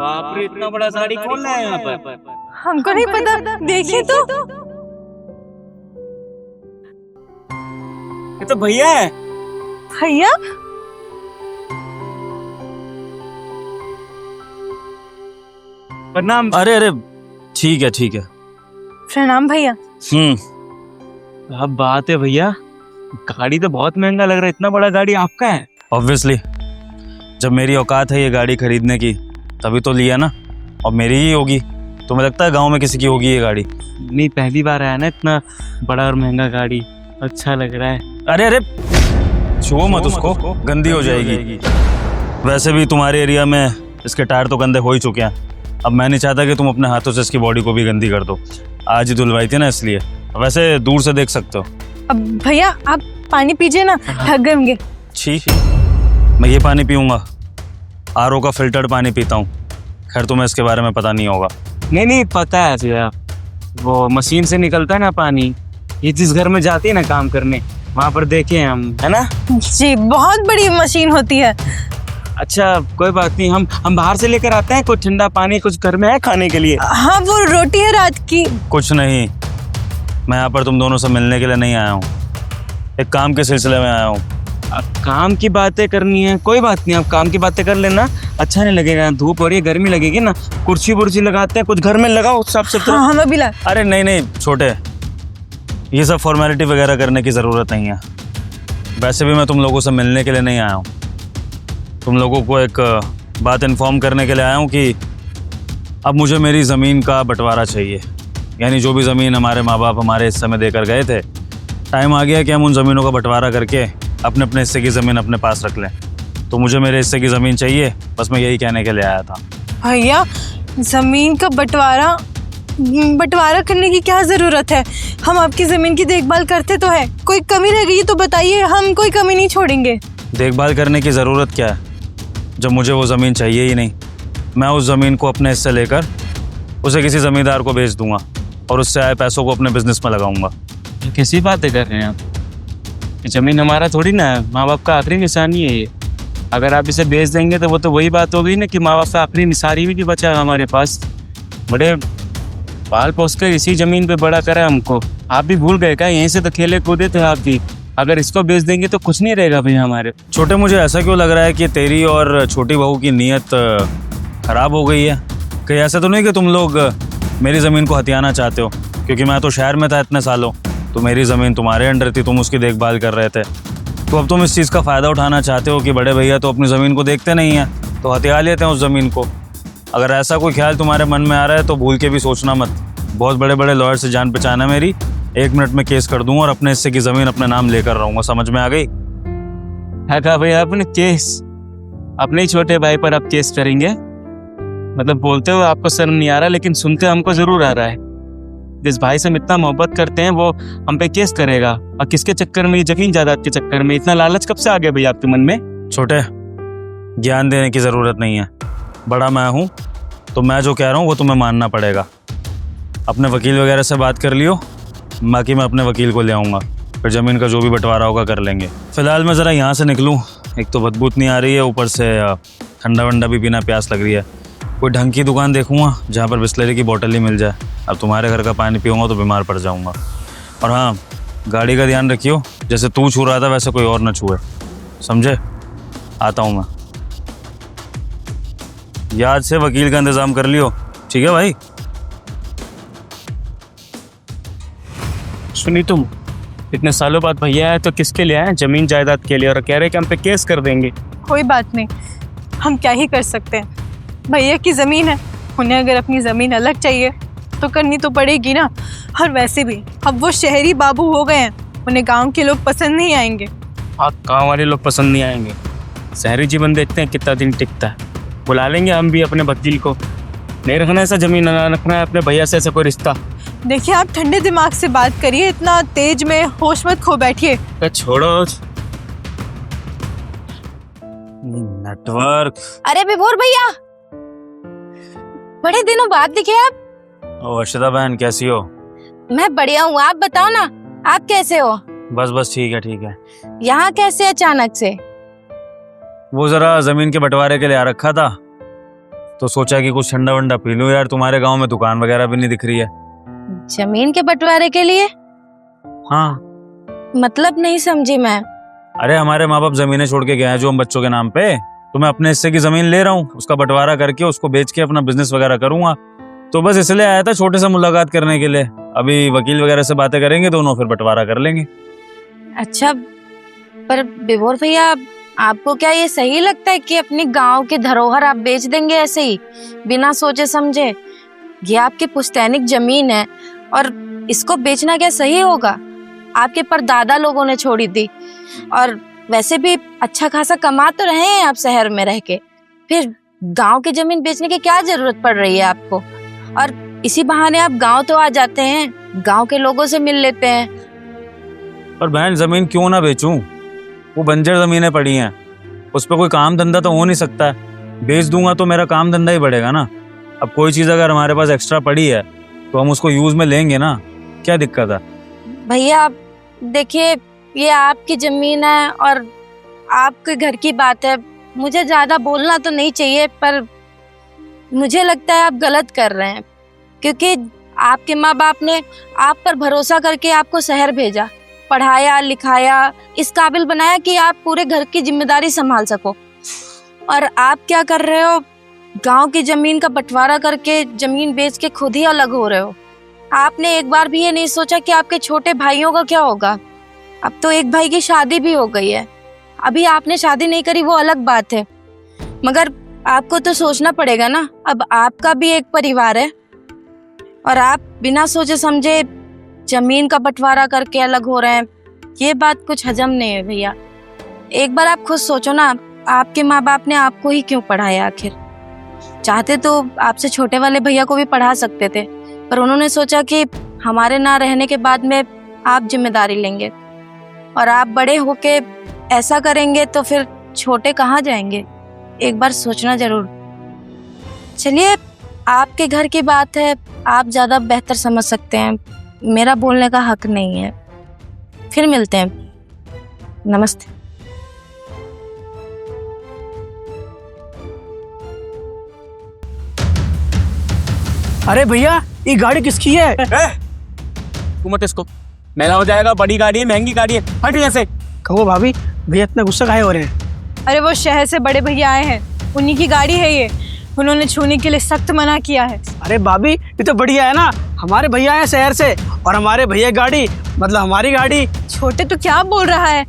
बाप रे, इतना बड़ा गाड़ी कौन लाया यहाँ पर? हमको नहीं पता, देखिए तो। ये तो भैया है। भैया? प्रणाम। अरे अरे ठीक है ठीक है। प्रणाम भैया। अब बात है भैया, गाड़ी तो बहुत महंगा लग रहा है, इतना बड़ा गाड़ी आपका है? ऑब्वियसली, जब मेरी औकात है ये गाड़ी खरीदने की तभी तो लिया ना, और मेरी ही होगी। तुम्हें लगता है गांव में किसी की होगी ये गाड़ी? नहीं, पहली बार आया ना इतना बड़ा और महंगा गाड़ी, अच्छा लग रहा है। अरे अरे छुओ मत उसको, गंदी हो जाएगी। वैसे भी तुम्हारे एरिया में इसके टायर तो गंदे हो ही चुके हैं। अब मैं नहीं चाहता कि तुम अपने हाथों से इसकी बॉडी को भी गंदी कर दो। आज ही धुलवाई थी ना इसलिए। वैसे दूर से देख सकते हो। अब भैया आप पानी पीजिए ना, थक गए होंगे। छी, मैं ये पानी पीऊंगा? आरओ का फिल्टर्ड पानी पीता हूँ। खैर तुम्हें इसके बारे में पता नहीं होगा। नहीं पता है भैया, वो मशीन से निकलता है ना पानी, ये जिस घर में जाती है ना काम करने, वहाँ पर देखे हैं हम, है ना? जी, बहुत बड़ी मशीन होती है। अच्छा कोई बात नहीं, हम बाहर से लेकर आते हैं कुछ ठंडा पानी, कुछ घर में है खाने के लिए। हाँ, वो रोटी है रात की। कुछ नहीं, मैं यहाँ पर तुम दोनों से मिलने के लिए नहीं आया हूँ, एक काम के सिलसिले में आया हूँ। अब काम की बातें करनी है, कोई बात नहीं, आप काम की बातें कर लेना, अच्छा नहीं लगेगा। धूप हो रही है, गर्मी लगेगी ना, कुर्सी वुर्सी लगाते हैं, कुछ घर में लगाओ सब सब। हाँ, हमें भी ला। अरे नहीं छोटे, ये सब फॉर्मेलिटी वगैरह करने की ज़रूरत नहीं है। वैसे भी मैं तुम लोगों से मिलने के लिए नहीं आया हूँ, तुम लोगों को एक बात इन्फॉर्म करने के लिए आया हूँ कि अब मुझे मेरी ज़मीन का बंटवारा चाहिए। यानी जो भी ज़मीन हमारे माँ बाप हमारे हिस्से में देकर गए थे, टाइम आ गया कि हम उन ज़मीनों का बंटवारा करके अपने अपने हिस्से की ज़मीन अपने पास रख लें। तो मुझे मेरे हिस्से की ज़मीन चाहिए, बस मैं यही कहने के लिए आया था। भैया, ज़मीन का बंटवारा करने की क्या ज़रूरत है? हम आपकी ज़मीन की देखभाल करते तो है, कोई कमी रह गई तो बताइए, हम कोई कमी नहीं छोड़ेंगे। देखभाल करने की ज़रूरत क्या है, जब मुझे वो ज़मीन चाहिए ही नहीं। मैं उस ज़मीन को अपने हिस्से लेकर उसे किसी ज़मींदार को बेच दूंगा और उससे आए पैसों को अपने बिजनेस में लगाऊंगा। कैसी बातें कर रहे हैं आप? जमीन हमारा थोड़ी ना है, माँ बाप का आखिरी निशानी है ये। अगर आप इसे बेच देंगे तो वो तो वही बात हो गई ना कि माँ बाप का आखिरी निशानी भी नहीं बचा है हमारे पास। बड़े पाल पोस कर इसी ज़मीन पे बड़ा करा हमको, आप भी भूल गए क्या? यहीं से तो खेले कूदे थे आप भी। अगर इसको बेच देंगे तो कुछ नहीं रहेगा भैया हमारे। छोटे, मुझे ऐसा क्यों लग रहा है कि तेरी और छोटी बहू की नीयत ख़राब हो गई है? कहीं ऐसा तो नहीं कि तुम लोग मेरी ज़मीन को हथियाना चाहते हो? क्योंकि मैं तो शहर में था इतने सालों, तो मेरी ज़मीन तुम्हारे अंडर थी, तुम उसकी देखभाल कर रहे थे। तो अब तुम इस चीज़ का फ़ायदा उठाना चाहते हो कि बड़े भैया तो अपनी ज़मीन को देखते नहीं हैं, तो हथिया लेते हैं उस ज़मीन को। अगर ऐसा कोई ख्याल तुम्हारे मन में आ रहा है तो भूल के भी सोचना मत। बहुत बड़े बड़े लॉयर से जान पहचान है मेरी, 1 मिनट में केस कर दूंगा और अपने हिस्से की ज़मीन अपने नाम लेकर रहूँगा। समझ में आ गई? है कहा भैया आपने केस? अपने ही छोटे भाई पर आप केस करेंगे? मतलब बोलते हुए आपको शर्म नहीं आ रहा, लेकिन सुनते हमको जरूर आ रहा है। जिस भाई से हम इतना मोहब्बत करते हैं वो हम पे केस करेगा, और किसके चक्कर में? जमीन जायदाद के चक्कर में। इतना लालच कब से आ गया भैया आपके मन में? छोटे, ज्ञान देने की ज़रूरत नहीं है, बड़ा मैं हूँ, तो मैं जो कह रहा हूँ वो तुम्हें मानना पड़ेगा। अपने वकील वगैरह से बात कर लियो, बाकी मैं अपने वकील को ले आऊँगा, फिर ज़मीन का जो भी बंटवारा होगा कर लेंगे। फ़िलहाल मैं ज़रा यहाँ से निकलूँ, एक तो बदबू नहीं आ रही है, ऊपर से ठंडा वंडा भी पीना प्यास लग रही है। कोई ढंग की दुकान देखूँगा जहाँ पर बिस्लरी की बोतल ही मिल जाए। अब तुम्हारे घर का पानी पीऊँगा तो बीमार पड़ जाऊँगा। और हाँ, गाड़ी का ध्यान रखियो, जैसे तू छू रहा था वैसे कोई और न छुए, समझे? आता हूँ मैं। याद से वकील का इंतज़ाम कर लियो, ठीक है भाई? सुनी तुम, इतने सालों बाद भैया आए तो किसके लिए आए? जमीन जायदाद के लिए, और कह रहे कि हम पे केस कर देंगे। कोई बात नहीं, हम क्या ही कर सकते हैं, भैया की ज़मीन है, उन्हें अगर अपनी ज़मीन अलग चाहिए तो करनी तो पड़ेगी ना। और वैसे भी अब वो शहरी बाबू हो गए हैं, उन्हें गांव के लोग पसंद नहीं आएंगे। हाँ, गाँव वाले लोग पसंद नहीं आएंगे, शहरी जीवन देखते हैं कितना दिन टिकता है। बुला लेंगे हम भी अपने वकील को। नहीं रखना ऐसा जमीन, ना रखना है अपने भैया से ऐसा कोई रिश्ता। देखिए, आप ठंडे दिमाग से बात करिए, इतना तेज में होश मत खो बैठिए। तो छोड़ो नेटवर्क। अरे विभोर भैया, बड़े दिनों बाद दिखे आप। ओ अर्शिता बहन, कैसी हो? मैं बढ़िया हूँ, आप बताओ ना, आप कैसे हो? बस ठीक है ठीक है। यहाँ कैसे अचानक से? वो ज़रा ज़मीन के बंटवारे के लिए आ रखा था, तो सोचा कि कुछ ठंडा वंडा पी लूं यार। तुम्हारे गांव में दुकान वगैरह भी नहीं दिख रही है। जमीन के बंटवारे के लिए? हाँ। मतलब नहीं समझी मैं। अरे हमारे माँ बाप जमीनें छोड़ के गए हैं जो हम बच्चों के नाम पे, तो मैं अपने हिस्से की जमीन ले रहा हूँ, उसका बंटवारा करके उसको बेच के अपना बिजनेस वगैरह करूंगा। तो बस इसलिए आया था छोटे से मुलाकात करने के लिए। अभी वकील वगैरह से बातें करेंगे दोनों, फिर बंटवारा कर लेंगे। अच्छा, पर विभोर भैया, आपको क्या ये सही लगता है कि अपने गांव की धरोहर आप बेच देंगे ऐसे ही बिना सोचे समझे? ये आपकी पुश्तैनिक जमीन है और इसको बेचना क्या सही होगा? आपके परदादा लोगों ने छोड़ी थी, और वैसे भी अच्छा खासा कमा तो रहे हैं आप शहर में रह के, फिर गांव की जमीन बेचने की क्या जरूरत पड़ रही है आपको? और इसी बहाने आप गांव तो आ जाते हैं, गांव के लोगों से मिल लेते हैं। और बहन जमीन क्यों ना बेचूं? वो बंजर जमीनें पड़ी हैं, उस पर कोई काम धंधा तो हो नहीं सकता है। बेच दूंगा तो मेरा काम धंधा ही बढ़ेगा ना। अब कोई चीज़ अगर हमारे पास एक्स्ट्रा पड़ी है तो हम उसको यूज में लेंगे ना, क्या दिक्कत है? भैया देखिए, ये आपकी जमीन है और आपके घर की बात है। मुझे ज्यादा बोलना तो नहीं चाहिए, पर मुझे लगता है आप गलत कर रहे हैं, क्योंकि आपके माँ बाप ने आप पर भरोसा करके आपको शहर भेजा, पढ़ाया लिखाया, इस काबिल बनाया कि आप पूरे घर की जिम्मेदारी संभाल सको। और आप क्या कर रहे हो? गांव की जमीन का बंटवारा करके जमीन बेच के खुद ही अलग हो रहे हो। आपने एक बार भी ये नहीं सोचा कि आपके छोटे भाइयों का क्या होगा? अब तो एक भाई की शादी भी हो गई है, अभी आपने शादी नहीं करी वो अलग बात है, मगर आपको तो सोचना पड़ेगा ना। अब आपका भी एक परिवार है और आप बिना सोचे समझे जमीन का बंटवारा करके अलग हो रहे हैं। ये बात कुछ हजम नहीं है भैया। एक बार आप खुद सोचो ना, आपके माँ बाप ने आपको ही क्यों पढ़ाया? आखिर चाहते तो आपसे छोटे वाले भैया को भी पढ़ा सकते थे, पर उन्होंने सोचा कि हमारे ना रहने के बाद में आप जिम्मेदारी लेंगे और आप बड़े होके ऐसा करेंगे तो फिर छोटे कहाँ जाएंगे? एक बार सोचना जरूर। चलिए, आपके घर की बात है, आप ज्यादा बेहतर समझ सकते हैं, मेरा बोलने का हक नहीं है। फिर मिलते हैं, नमस्ते। अरे भैया, ये गाड़ी किसकी है? तू मत इसको, मेला हो जाएगा। बड़ी गाड़ी है, महंगी गाड़ी है, हट यहाँ से। कहो भाभी, भैया इतना गुस्सा काहे हो रहे हैं? अरे वो शहर से बड़े भैया आए हैं, उन्हीं की गाड़ी है ये, उन्होंने छूने के लिए सख्त मना किया है। अरे भाभी, ये तो बढ़िया है ना, हमारे भैया आए शहर से और हमारे भैया गाड़ी मतलब हमारी गाड़ी। छोटे तो क्या बोल रहा है?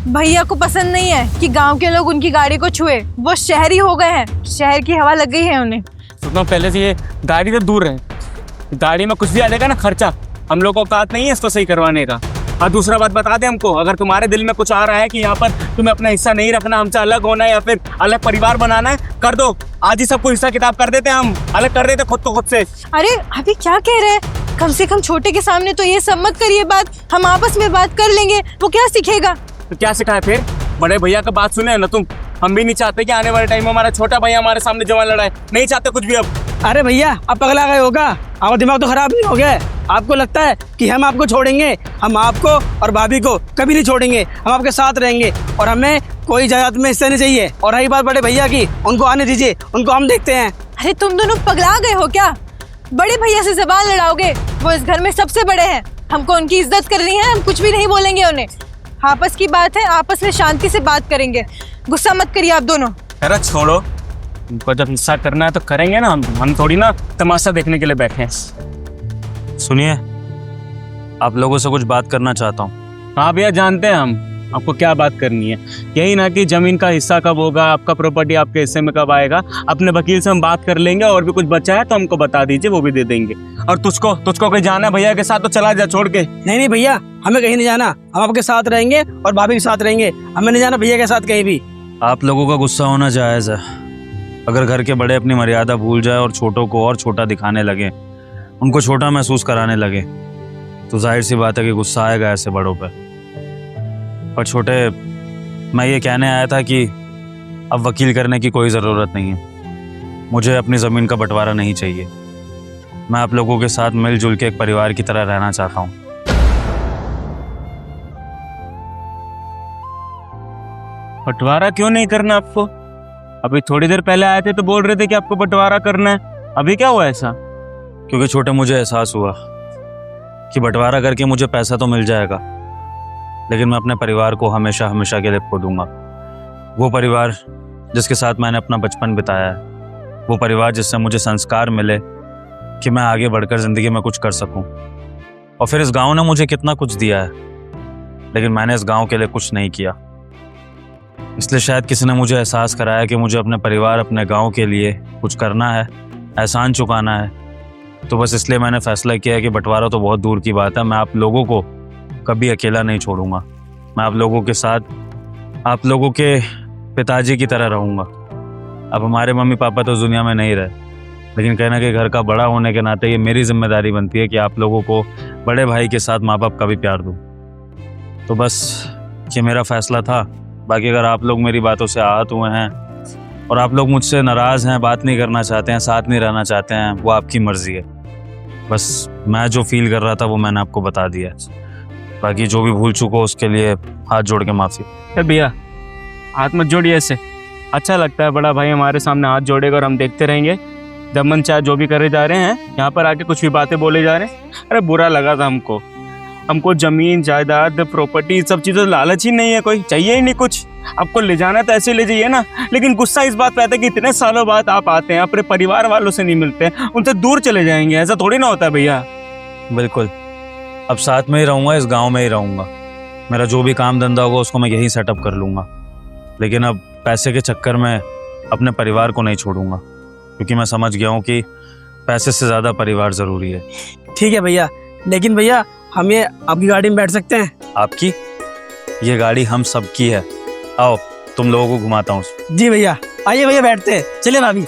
भैया को पसंद नहीं है कि गांव के लोग उनकी गाड़ी को छुए। वो शहरी हो गए हैं, शहर की हवा लग गई है उन्हें। सुनो, पहले से ये गाड़ी से दूर रहे। गाड़ी में कुछ भी आ जाएगा ना खर्चा, हम लोग को औकात नहीं है इसको सही करवाने का। और दूसरा बात बता दे हमको, अगर तुम्हारे दिल में कुछ आ रहा है कि यहाँ पर तुम्हें अपना हिस्सा नहीं रखना, हमसे अलग होना है या फिर अलग परिवार बनाना है, कर दो। आज ही सबको हिस्सा किताब कर देते हैं, हम अलग कर देते खुद को खुद से। अरे अभी क्या कह रहे हैं? कम से कम छोटे के सामने तो ये सब मत करिए बात, हम आपस में बात कर लेंगे। वो क्या सीखेगा? तो क्या सिखाए फिर? बड़े भैया का बात सुने ना तुम। हम भी नहीं चाहते कि आने वाले टाइम में हमारा छोटा भैया हमारे सामने जवान लड़ाए, नहीं चाहते कुछ भी अब। अरे भैया, आप पगला गए होगा, आपका दिमाग तो खराब नहीं हो गया है? आपको लगता है कि हम आपको छोड़ेंगे? हम आपको और भाभी को कभी नहीं छोड़ेंगे, हम आपके साथ रहेंगे और हमें कोई जायदाद में हिस्सा नहीं चाहिए। और रही बात बड़े भैया की, उनको आने दीजिए, उनको हम देखते हैं। अरे तुम दोनों पगला गए हो क्या? बड़े भैया से जबान लड़ाओगे? वो इस घर में सबसे बड़े हैं, हमको उनकी इज्जत करनी है, हम कुछ भी नहीं बोलेंगे उन्हें। आपस की बात है, आपस में शांति से बात करेंगे, गुस्सा मत करिए आप दोनों। अरे छोड़ो, उनको जब हिस्सा करना है तो करेंगे ना, हम थोड़ी ना तमाशा देखने के लिए बैठे हैं। सुनिए, आप लोगों से कुछ बात करना चाहता हूँ। हाँ भैया, जानते हैं हम आपको क्या बात करनी है। यही ना कि जमीन का हिस्सा कब होगा, आपका प्रॉपर्टी आपके हिस्से में कब आएगा। अपने वकील से हम बात कर लेंगे, और भी कुछ बचा है तो हमको बता दीजिए, वो भी दे देंगे। और तुझको कहीं जाना है भैया के साथ तो चला जा छोड़ के। नहीं नहीं भैया, हमें कहीं नहीं जाना, हम आपके साथ रहेंगे और भाभी के साथ रहेंगे, हमें नहीं जाना भैया के साथ कहीं भी। आप लोगों का गुस्सा होना जायज़ है। अगर घर के बड़े अपनी मर्यादा भूल जाए और छोटों को और छोटा दिखाने लगे, उनको छोटा महसूस कराने लगे, तो जाहिर सी बात है कि गुस्सा आएगा ऐसे बड़ों पे। पर छोटे, मैं ये कहने आया था कि अब वकील करने की कोई ज़रूरत नहीं है। मुझे अपनी ज़मीन का बंटवारा नहीं चाहिए। मैं आप लोगों के साथ मिलजुल के एक परिवार की तरह रहना चाहता हूँ। बंटवारा क्यों नहीं करना आपको? अभी थोड़ी देर पहले आए थे तो बोल रहे थे कि आपको बंटवारा करना है, अभी क्या हुआ ऐसा? क्योंकि छोटे मुझे एहसास हुआ कि बंटवारा करके मुझे पैसा तो मिल जाएगा, लेकिन मैं अपने परिवार को हमेशा हमेशा के लिए खो दूंगा। वो परिवार जिसके साथ मैंने अपना बचपन बिताया है, वो परिवार जिससे मुझे संस्कार मिले कि मैं आगे बढ़कर ज़िंदगी में कुछ कर सकूं। और फिर इस गांव ने मुझे कितना कुछ दिया है, लेकिन मैंने इस गांव के लिए कुछ नहीं किया। इसलिए शायद किसी ने मुझे एहसास कराया कि मुझे अपने परिवार, अपने गांव के लिए कुछ करना है, एहसान चुकाना है। तो बस इसलिए मैंने फैसला किया कि बंटवारा तो बहुत दूर की बात है, मैं आप लोगों को कभी अकेला नहीं छोड़ूंगा। मैं आप लोगों के साथ, आप लोगों के पिताजी की तरह रहूंगा। अब हमारे मम्मी पापा तो दुनिया में नहीं रहे, लेकिन कहीं ना कहीं घर का बड़ा होने के नाते ये मेरी जिम्मेदारी बनती है कि आप लोगों को बड़े भाई के साथ माँ बाप का भी प्यार दूँ। तो बस ये मेरा फैसला था। बाकी अगर आप लोग मेरी बातों से आहत हुए हैं और आप लोग मुझसे नाराज़ हैं, बात नहीं करना चाहते हैं, साथ नहीं रहना चाहते हैं, वो आपकी मर्ज़ी है। बस मैं जो फील कर रहा था वो मैंने आपको बता दिया। बाकी जो भी भूल चुको उसके लिए हाथ जोड़ के माफ़ी। अरे भैया हाथ मत जोड़िए ऐसे, अच्छा लगता है बड़ा भाई हमारे सामने हाथ जोड़ेगा और हम देखते रहेंगे जब मन चाहे जो भी करे जा रहे हैं, यहाँ पर आके कुछ भी बातें बोले जा रहे हैं। अरे बुरा लगा था हमको ज़मीन जायदाद प्रॉपर्टी सब चीज़ों लालच ही नहीं है, कोई चाहिए ही नहीं कुछ। आपको ले जाना तो ऐसे ले जाइए ना, लेकिन गुस्सा इस बात पे आता है कि इतने सालों बाद आप आते हैं, अपने परिवार वालों से नहीं मिलते हैं, उनसे दूर चले जाएंगे। ऐसा थोड़ी ना होता है भैया। बिल्कुल, अब साथ में ही रहूँगा, इस गांव में ही रहूँगा। मेरा जो भी काम धंधा होगा उसको मैं यहीं सेटअप कर लूँगा, लेकिन अब पैसे के चक्कर में अपने परिवार को नहीं छोड़ूंगा, क्योंकि मैं समझ गया हूँ कि पैसे से ज़्यादा परिवार ज़रूरी है। ठीक है भैया, लेकिन भैया हम ये आपकी गाड़ी में बैठ सकते हैं? आपकी? ये गाड़ी हम सबकी है। आओ तुम लोगों को घुमाता हूँ। जी भैया, आइए भैया बैठते हैं। चलिए भाभी।